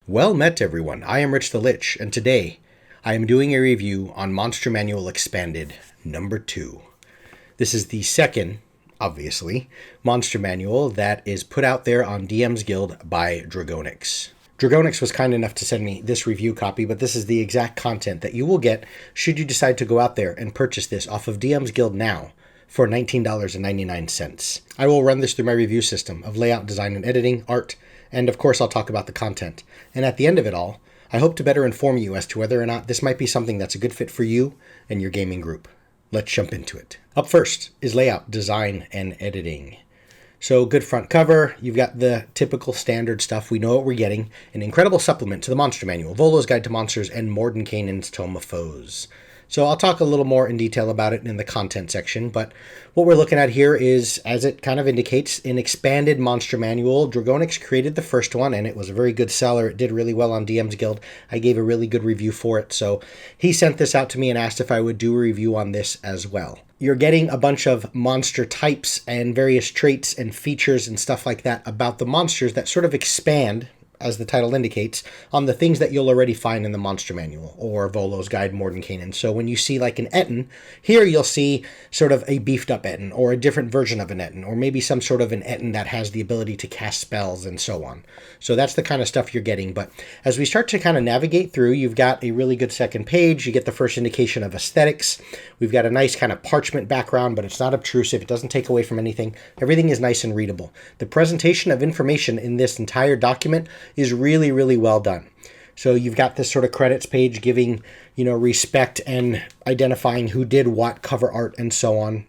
Well met, everyone. I am Rich the Lich, and today I am doing a review on Monster Manual Expanded number 2. This is the second, obviously, Monster Manual that is put out there on DMsGuild by Dragonix. Dragonix was kind enough to send me this review copy, but this is the exact content that you will get should you decide to go out there and purchase this off of DMsGuild now for $19.99. I will run this through my review system of layout, design, and editing, art, and of course I'll talk about the content. And at the end of it all, I hope to better inform you as to whether or not this might be something that's a good fit for you and your gaming group. Let's jump into it. Up first is layout, design, and editing. So good front cover, you've got the typical standard stuff, we know what we're getting, an incredible supplement to the Monster Manual, Volo's Guide to Monsters, and Mordenkainen's Tome of Foes. So I'll talk a little more in detail about it in the content section, but what we're looking at here is, as it kind of indicates, an expanded Monster Manual. Dragonix created the first one, and it was a very good seller. It did really well on DMsGuild. I gave a really good review for it, so he sent this out to me and asked if I would do a review on this as well. You're getting a bunch of monster types and various traits and features and stuff like that about the monsters that sort of expand, as the title indicates, on the things that you'll already find in the Monster Manual or Volo's Guide, Mordenkainen. So when you see like an Etten, here you'll see sort of a beefed up Etten or a different version of an Etten, or maybe some sort of an Etten that has the ability to cast spells and so on. So that's the kind of stuff you're getting. But as we start to kind of navigate through, you've got a really good second page. You get the first indication of aesthetics. We've got a nice kind of parchment background, but it's not obtrusive. It doesn't take away from anything. Everything is nice and readable. The presentation of information in this entire document is really, really well done. So you've got this sort of credits page giving, respect and identifying who did what, cover art, and so on.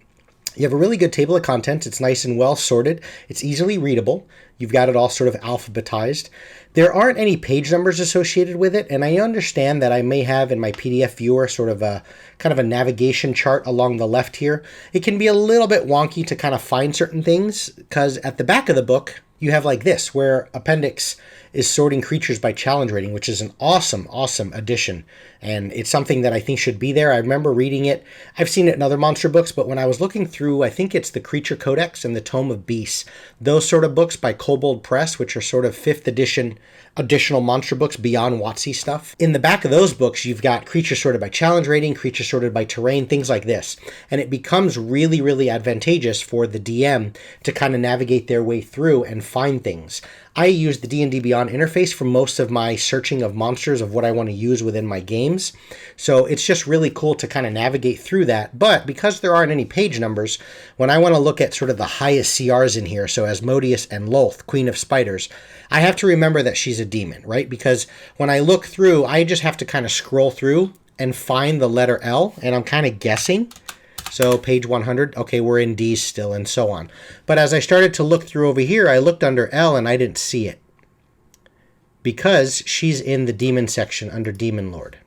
You have a really good table of contents. It's nice and well sorted. It's easily readable. You've got it all sort of alphabetized. There aren't any page numbers associated with it, and I understand that I may have in my PDF viewer sort of a kind of a navigation chart along the left here. It can be a little bit wonky to kind of find certain things, because at the back of the book, you have like this, where Appendix is sorting creatures by challenge rating, which is an awesome, awesome addition. And it's something that I think should be there. I remember reading it. I've seen it in other monster books, but when I was looking through, I think it's the Creature Codex and the Tome of Beasts, those sort of books by Kobold Press, which are sort of 5th edition additional monster books beyond WotC stuff. In the back of those books, you've got creatures sorted by challenge rating, creatures sorted by terrain, things like this. And it becomes really, really advantageous for the DM to kind of navigate their way through and find things. I use the D&D Beyond interface for most of my searching of monsters of what I want to use within my games. So it's just really cool to kind of navigate through that. But because there aren't any page numbers, when I want to look at sort of the highest CRs in here, so Asmodeus and Lolth, Queen of Spiders, I have to remember that she's a demon, right? Because when I look through, I just have to kind of scroll through and find the letter L, and I'm kind of guessing. So page 100, okay, we're in D's still, and so on. But as I started to look through over here, I looked under L and I didn't see it, because she's in the demon section under Demon Lord.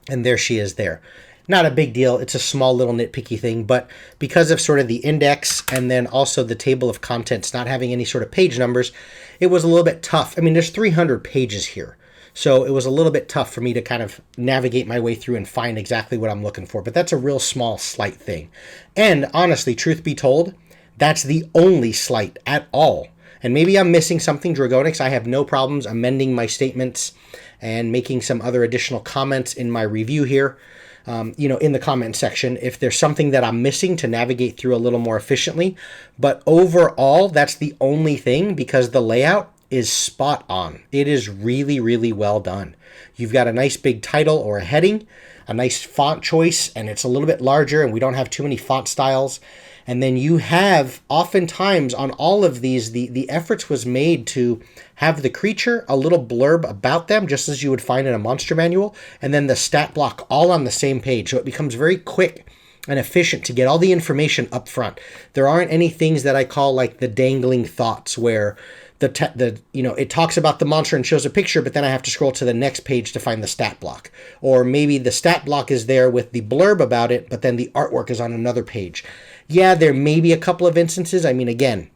And there she is there. Not a big deal. It's a small little nitpicky thing, but because of sort of the index and then also the table of contents not having any sort of page numbers, it was a little bit tough. I mean, there's 300 pages here. So it was a little bit tough for me to kind of navigate my way through and find exactly what I'm looking for. But that's a real small, slight thing. And honestly, truth be told, that's the only slight at all. And maybe I'm missing something, Dragonix. I have no problems amending my statements and making some other additional comments in my review here, in the comment section, if there's something that I'm missing to navigate through a little more efficiently. But overall, that's the only thing, because the layout is spot on. It is really, really well done. You've got a nice big title or a heading, a nice font choice, and it's a little bit larger, and we don't have too many font styles. And then you have, oftentimes on all of these, the efforts was made to have the creature, a little blurb about them, just as you would find in a monster manual, and then the stat block all on the same page. So it becomes very quick and efficient to get all the information up front. There aren't any things that I call like the dangling thoughts, where it talks about the monster and shows a picture, but then I have to scroll to the next page to find the stat block. Or maybe the stat block is there with the blurb about it, but then the artwork is on another page. Yeah, there may be a couple of instances. I mean, again,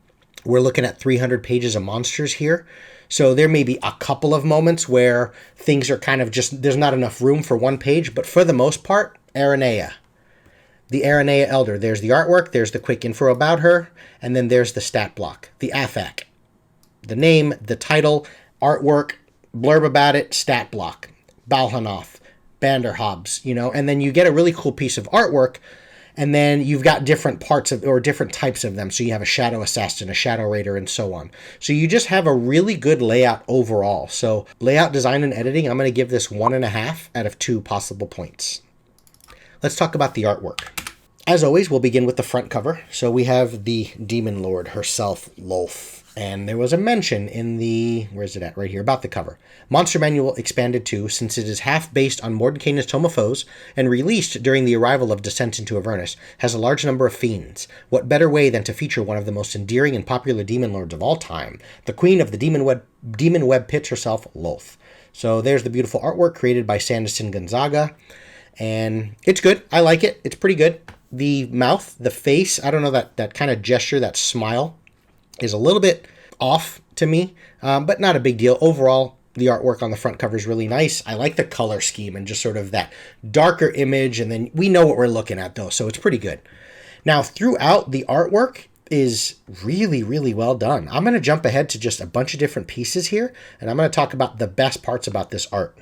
we're looking at 300 pages of monsters here. So there may be a couple of moments where things are kind of just, there's not enough room for one page, but for the most part, Aranea. The Aranea Elder. There's the artwork, there's the quick info about her, and then there's the stat block, the AFAC. The name, the title, artwork, blurb about it, stat block, Balhanoth, Banderhobbs, you know, and then you get a really cool piece of artwork, and then you've got different parts of, or different types of them. So you have a Shadow Assassin, a Shadow Raider, and so on. So you just have a really good layout overall. So layout, design, and editing, I'm going to give this 1.5 out of 2 possible points. Let's talk about the artwork. As always, we'll begin with the front cover. So we have the Demon Lord herself, Lolth. And there was a mention in the, where is it at? Right here, about the cover. Monster Manual Expanded 2, since it is half based on Mordenkainen's Tome of Foes and released during the arrival of Descent into Avernus, has a large number of fiends. What better way than to feature one of the most endearing and popular Demon Lords of all time, the queen of the Demon Web pits herself, Lolth. So there's the beautiful artwork created by Sanderson Gonzaga. And it's good. I like it. It's pretty good. The mouth, the face, I don't know, that kind of gesture, that smile, is a little bit off to me, but not a big deal. Overall, the artwork on the front cover is really nice. I like the color scheme and just sort of that darker image, and then we know what we're looking at, though, so it's pretty good. Now, throughout, the artwork is really, really well done. I'm going to jump ahead to just a bunch of different pieces here, and I'm going to talk about the best parts about this art.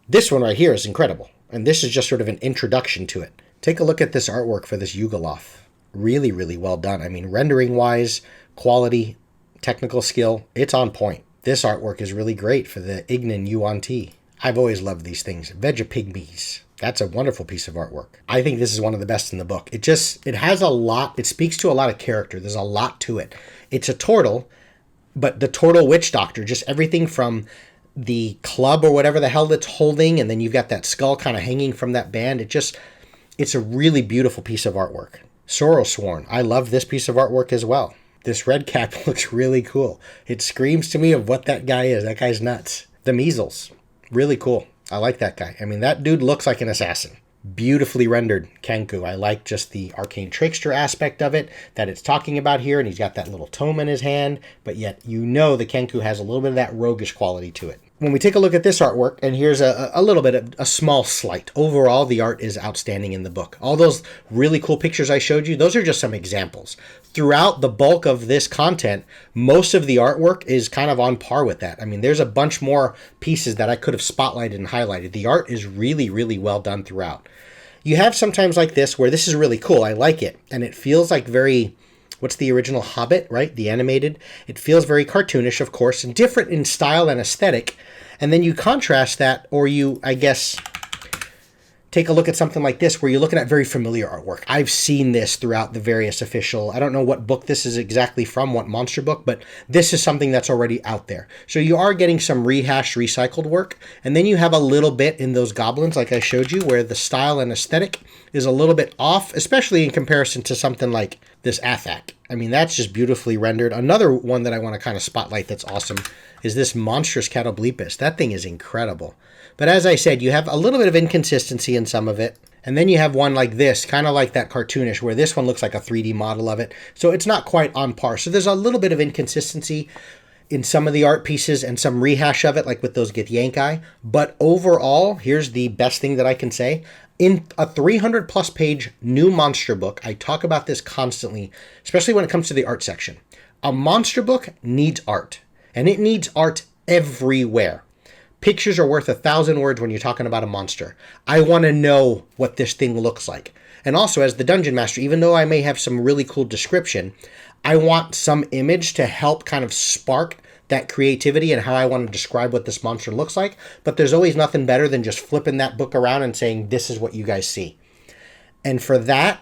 This one right here is incredible, and this is just sort of an introduction to it. Take a look at this artwork for this Yugoloth. Really, really well done. I mean, rendering-wise, quality, technical skill, it's on point. This artwork is really great for the Ignan Yuan-Ti. I've always loved these things. Vegapygmies. That's a wonderful piece of artwork. I think this is one of the best in the book. It has a lot, it speaks to a lot of character. There's a lot to it. It's a turtle, but the turtle witch doctor, just everything from the club or whatever the hell it's holding, and then you've got that skull kind of hanging from that band. It's a really beautiful piece of artwork. Sorrowsworn. I love this piece of artwork as well. This red cap looks really cool. It screams to me of what that guy is. That guy's nuts. The Measles. Really cool. I like that guy. I mean, that dude looks like an assassin. Beautifully rendered Kenku. I like just the arcane trickster aspect of it that it's talking about here, and he's got that little tome in his hand, but yet you know the Kenku has a little bit of that roguish quality to it. When we take a look at this artwork, and here's a little bit of a small slight. Overall, the art is outstanding in the book. All those really cool pictures I showed you, those are just some examples. Throughout the bulk of this content, most of the artwork is kind of on par with that. I mean, there's a bunch more pieces that I could have spotlighted and highlighted. The art is really, really well done throughout. You have sometimes like this where this is really cool. I like it. And it feels like very, what's the original Hobbit, right? The animated. It feels very cartoonish, of course, and different in style and aesthetic. And then you contrast that, or you, I guess, take a look at something like this where you're looking at very familiar artwork. I've seen this throughout the various official, I don't know what book this is exactly from, what monster book, but this is something that's already out there. So you are getting some rehashed, recycled work. And then you have a little bit in those goblins, like I showed you, where the style and aesthetic is a little bit off, especially in comparison to something like this Athak. I mean, that's just beautifully rendered. Another one that I want to kind of spotlight that's awesome is this monstrous Catoblepus. That thing is incredible. But as I said, you have a little bit of inconsistency in some of it. And then you have one like this, kind of like that cartoonish, where this one looks like a 3D model of it. So it's not quite on par. So there's a little bit of inconsistency in some of the art pieces and some rehash of it, like with those Githyanki. But overall, here's the best thing that I can say. In a 300 plus page new monster book, I talk about this constantly, especially when it comes to the art section. A monster book needs art, and it needs art everywhere. Pictures are worth 1,000 words when you're talking about a monster. I want to know what this thing looks like. And also, as the Dungeon Master, even though I may have some really cool description, I want some image to help kind of spark that creativity and how I want to describe what this monster looks like. But there's always nothing better than just flipping that book around and saying, this is what you guys see. And for that,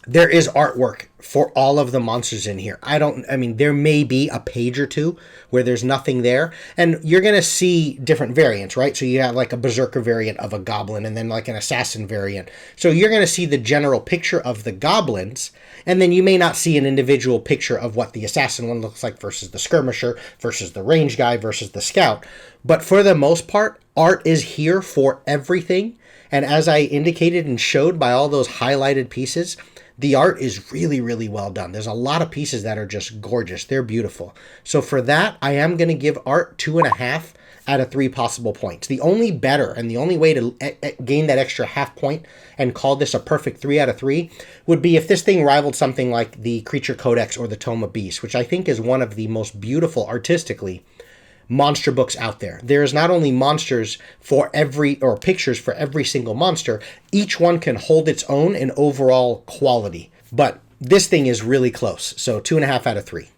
there is artwork for all of the monsters in here. There may be a page or two where there's nothing there, and you're going to see different variants, right? So you have like a berserker variant of a goblin and then like an assassin variant. So you're going to see the general picture of the goblins, and then you may not see an individual picture of what the assassin one looks like versus the skirmisher versus the range guy versus the scout. But for the most part, art is here for everything. And as I indicated and showed by all those highlighted pieces, the art is really, really well done. There's a lot of pieces that are just gorgeous. They're beautiful. So for that, I am going to give art 2.5 out of 3 possible points. The only better and the only way to gain that extra half point and call this a perfect 3 out of 3 would be if this thing rivaled something like the Creature Codex or the Tome of Beasts, which I think is one of the most beautiful artistically monster books out there. There's not only monsters for every, or pictures for every single monster, each one can hold its own in overall quality. But this thing is really close, so 2.5 out of 3.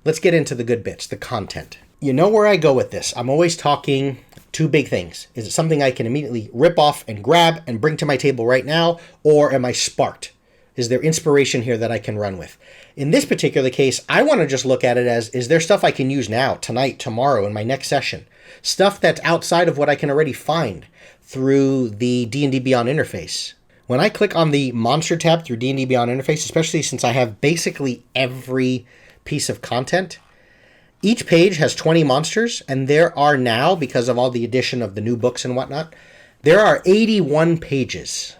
Let's get into the good bits, the content. You know where I go with this. I'm always talking two big things. Is it something I can immediately rip off and grab and bring to my table right now, or am I sparked? Is there inspiration here that I can run with? In this particular case, I want to just look at it as, is there stuff I can use now, tonight, tomorrow, in my next session? Stuff that's outside of what I can already find through the D&D Beyond interface. When I click on the Monster tab through D&D Beyond interface, especially since I have basically every piece of content, each page has 20 monsters, and there are now, because of all the addition of the new books and whatnot, there are 81 pages.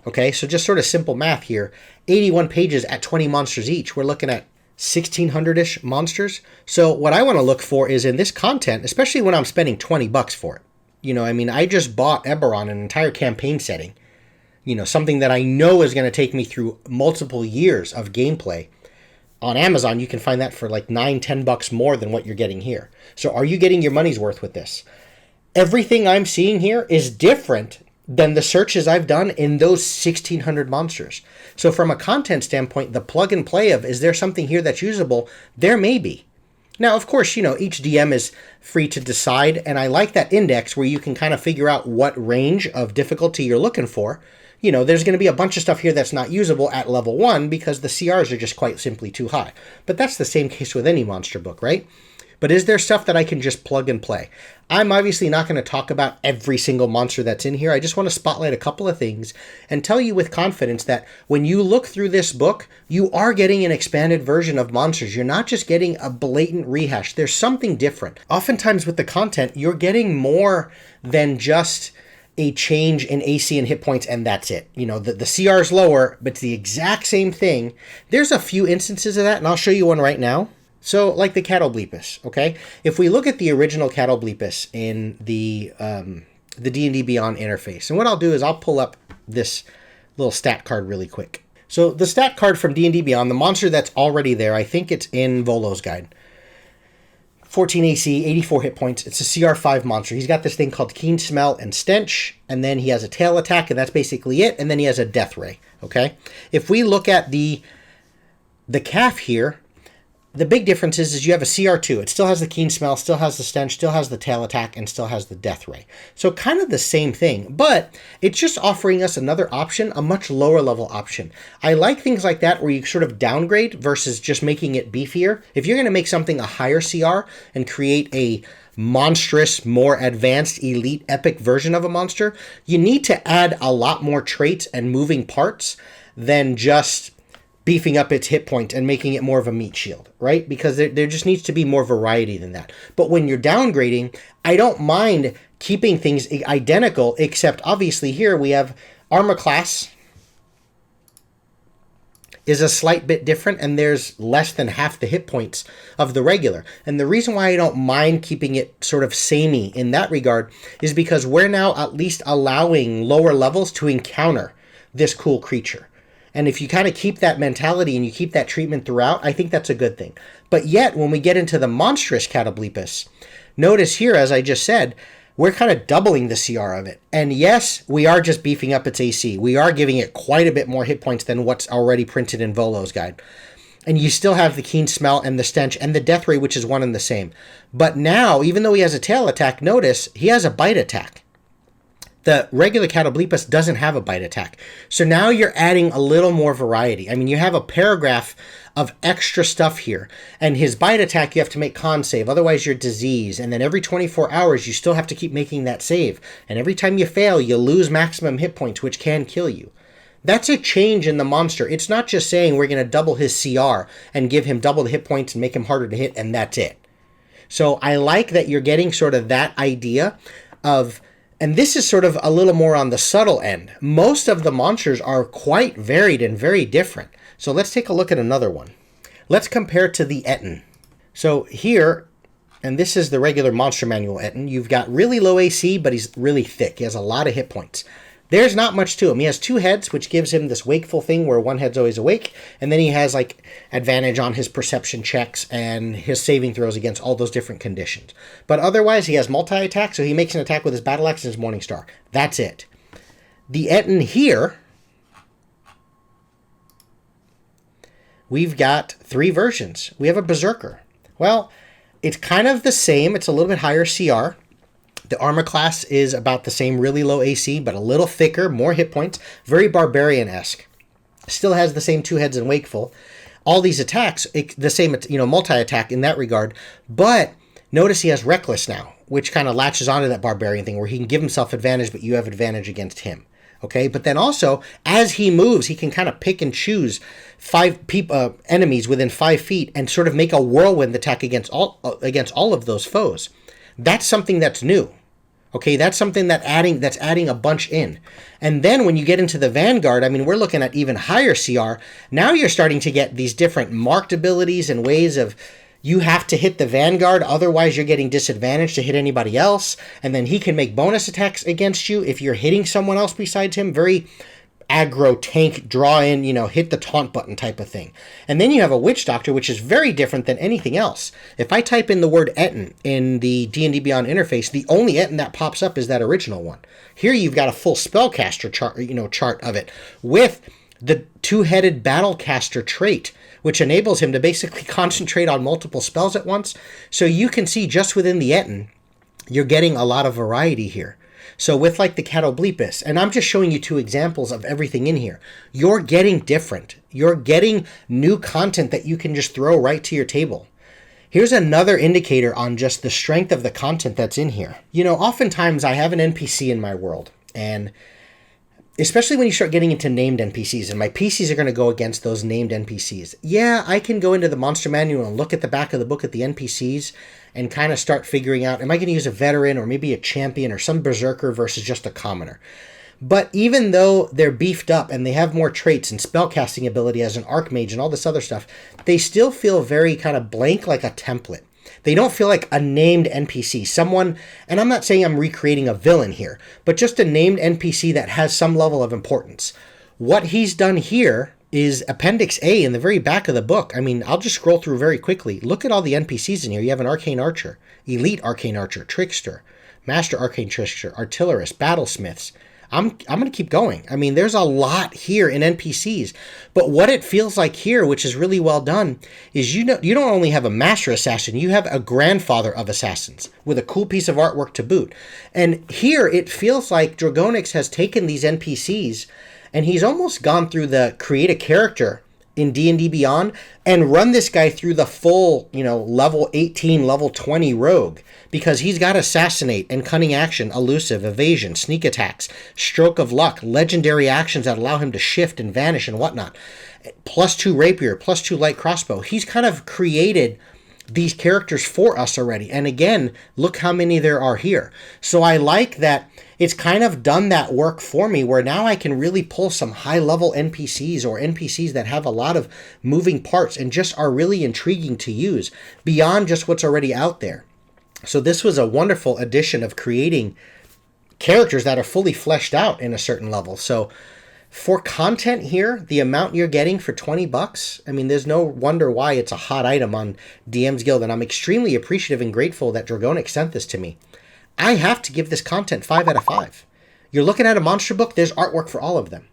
Okay, so just sort of simple math here. 81 pages at 20 monsters each. We're looking at 1,600-ish monsters. So what I want to look for is in this content, especially when I'm spending $20 for it. You know, I mean, I just bought Eberron, an entire campaign setting. You know, something that I know is going to take me through multiple years of gameplay. On Amazon, you can find that for like $9-10 more than what you're getting here. So are you getting your money's worth with this? Everything I'm seeing here is different than the searches I've done in those 1,600 monsters. So from a content standpoint, the plug and play of, is there something here that's usable? There may be. Now, of course, you know, each DM is free to decide, and I like that index where you can kind of figure out what range of difficulty you're looking for. You know, there's going to be a bunch of stuff here that's not usable at level 1 because the CRs are just quite simply too high. But that's the same case with any monster book, right? But is there stuff that I can just plug and play? I'm obviously not going to talk about every single monster that's in here. I just want to spotlight a couple of things and tell you with confidence that when you look through this book, you are getting an expanded version of monsters. You're not just getting a blatant rehash. There's something different. Oftentimes with the content, you're getting more than just a change in AC and hit points, and that's it. You know, the CR is lower, but it's the exact same thing. There's a few instances of that, and I'll show you one right now. So, like the Cattle Bleepus, okay? If we look at the original Cattle Bleepus in the D&D Beyond interface, and what I'll do is I'll pull up this little stat card really quick. So, the stat card from D&D Beyond, the monster that's already there, I think it's in Volo's guide. 14 AC, 84 hit points. It's a CR5 monster. He's got this thing called Keen Smell and Stench, and then he has a tail attack, and that's basically it, and then he has a Death Ray, okay? If we look at the calf here, the big difference is you have a CR2. It still has the Keen Smell, still has the Stench, still has the Tail Attack, and still has the Death Ray. So kind of the same thing, but it's just offering us another option, a much lower level option. I like things like that where you sort of downgrade versus just making it beefier. If you're going to make something a higher CR and create a monstrous, more advanced, elite, epic version of a monster, you need to add a lot more traits and moving parts than just beefing up its hit point and making it more of a meat shield, right? Because there just needs to be more variety than that. But when you're downgrading, I don't mind keeping things identical, except obviously here we have armor class is a slight bit different, and there's less than half the hit points of the regular. And the reason why I don't mind keeping it sort of samey in that regard is because we're now at least allowing lower levels to encounter this cool creature. And if you kind of keep that mentality and you keep that treatment throughout, I think that's a good thing. But yet, when we get into the monstrous Catoblepus, notice here, as I just said, we're kind of doubling the CR of it. And yes, we are just beefing up its AC. We are giving it quite a bit more hit points than what's already printed in Volo's guide. And you still have the Keen Smell and the Stench and the Death Ray, which is one and the same. But now, even though he has a tail attack, notice he has a bite attack. The regular Catoblepus doesn't have a bite attack. So now you're adding a little more variety. I mean, you have a paragraph of extra stuff here. And his bite attack, you have to make con save. Otherwise, you're diseased. And then every 24 hours, you still have to keep making that save. And every time you fail, you lose maximum hit points, which can kill you. That's a change in the monster. It's not just saying we're going to double his CR and give him double the hit points and make him harder to hit, and that's it. So I like that you're getting sort of that idea of... And this is sort of a little more on the subtle end. Most of the monsters are quite varied and very different. So let's take a look at another one. Let's compare to the Etten. So here, and this is the regular Monster Manual Etten, you've got really low AC, but he's really thick. He has a lot of hit points. There's not much to him. He has 2 heads, which gives him this wakeful thing where one head's always awake, and then he has like advantage on his perception checks and his saving throws against all those different conditions. But otherwise, he has multi-attack, so he makes an attack with his battle axe and his morning star. That's it. The Etten here, we've got 3 versions. We have a Berserker. Well, it's kind of the same. It's a little bit higher CR. The armor class is about the same, really low AC, but a little thicker, more hit points. Very barbarian-esque. Still has the same 2 heads and wakeful. All these attacks, the same, multi-attack in that regard. But notice he has reckless now, which kind of latches onto that barbarian thing where he can give himself advantage, but you have advantage against him. Okay, but then also, as he moves, he can kind of pick and choose 5 enemies within 5 feet and sort of make a whirlwind attack against all of those foes. That's something that's new. Okay, that's something that's adding a bunch in. And then when you get into the Vanguard, I mean, we're looking at even higher CR. Now you're starting to get these different marked abilities and ways of you have to hit the Vanguard, otherwise you're getting disadvantaged to hit anybody else. And then he can make bonus attacks against you if you're hitting someone else besides him. Very aggro, tank, draw in, hit the taunt button type of thing. And then you have a Witch Doctor, which is very different than anything else. If I type in the word Etten in the D&D Beyond interface, the only Etten that pops up is that original one. Here you've got a full spellcaster chart of it with the 2-headed battlecaster trait, which enables him to basically concentrate on multiple spells at once. So you can see just within the Etten, you're getting a lot of variety here. So with like the Catoblepus, and I'm just showing you 2 examples of everything in here, you're getting different. You're getting new content that you can just throw right to your table. Here's another indicator on just the strength of the content that's in here. Oftentimes I have an NPC in my world, and especially when you start getting into named NPCs, and my PCs are going to go against those named NPCs. Yeah, I can go into the monster manual and look at the back of the book at the NPCs and kind of start figuring out, am I going to use a veteran or maybe a champion or some berserker versus just a commoner? But even though they're beefed up and they have more traits and spellcasting ability as an archmage and all this other stuff, they still feel very kind of blank, like a template. They don't feel like a named NPC, someone, and I'm not saying I'm recreating a villain here, but just a named NPC that has some level of importance. What he's done here is Appendix A in the very back of the book. I mean, I'll just scroll through very quickly. Look at all the NPCs in here. You have an Arcane Archer, Elite Arcane Archer, Trickster, Master Arcane Trickster, Artillerist, Battlesmiths. I'm going to keep going. I mean, there's a lot here in NPCs, but what it feels like here, which is really well done, is you don't only have a master assassin, you have a grandfather of assassins with a cool piece of artwork to boot. And here it feels like Dragonix has taken these NPCs and he's almost gone through the create a character in D&D Beyond and run this guy through the full, level 18, level 20 rogue, because he's got assassinate and cunning action, elusive, evasion, sneak attacks, stroke of luck, legendary actions that allow him to shift and vanish and whatnot, +2 rapier, +2 light crossbow. He's kind of created these characters for us already. And again, look how many there are here. So I like that it's kind of done that work for me where now I can really pull some high-level NPCs or NPCs that have a lot of moving parts and just are really intriguing to use beyond just what's already out there. So this was a wonderful addition of creating characters that are fully fleshed out in a certain level. So for content here, the amount you're getting for $20, I mean, there's no wonder why it's a hot item on DMsGuild, and I'm extremely appreciative and grateful that Dragonix sent this to me. I have to give this content 5 out of 5. You're looking at a monster book, there's artwork for all of them.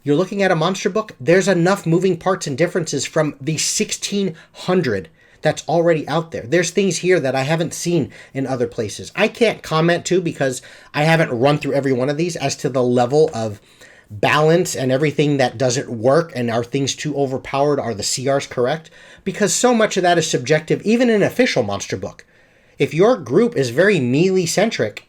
You're looking at a monster book, there's enough moving parts and differences from the 1,600 that's already out there. There's things here that I haven't seen in other places. I can't comment too because I haven't run through every one of these as to the level of balance and everything that doesn't work, and are things too overpowered, are the CRs correct, because so much of that is subjective even in an official monster book. If your group is very melee centric,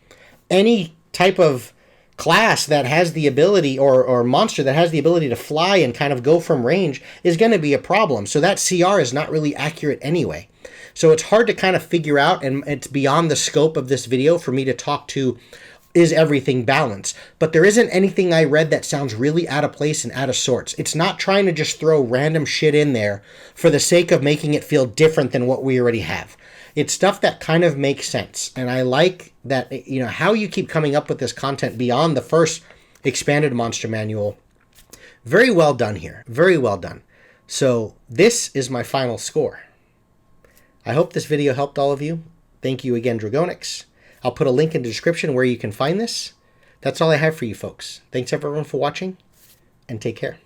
any type of class that has the ability or monster that has the ability to fly and kind of go from range is going to be a problem. So that CR is not really accurate anyway. So it's hard to kind of figure out, and it's beyond the scope of this video for me to talk to is everything balanced. But there isn't anything I read that sounds really out of place and out of sorts. It's not trying to just throw random shit in there for the sake of making it feel different than what we already have. It's stuff that kind of makes sense. And I like that, how you keep coming up with this content beyond the first expanded monster manual. Very well done here. Very well done. So this is my final score. I hope this video helped all of you. Thank you again, Dragonix. I'll put a link in the description where you can find this. That's all I have for you folks. Thanks everyone for watching, and take care.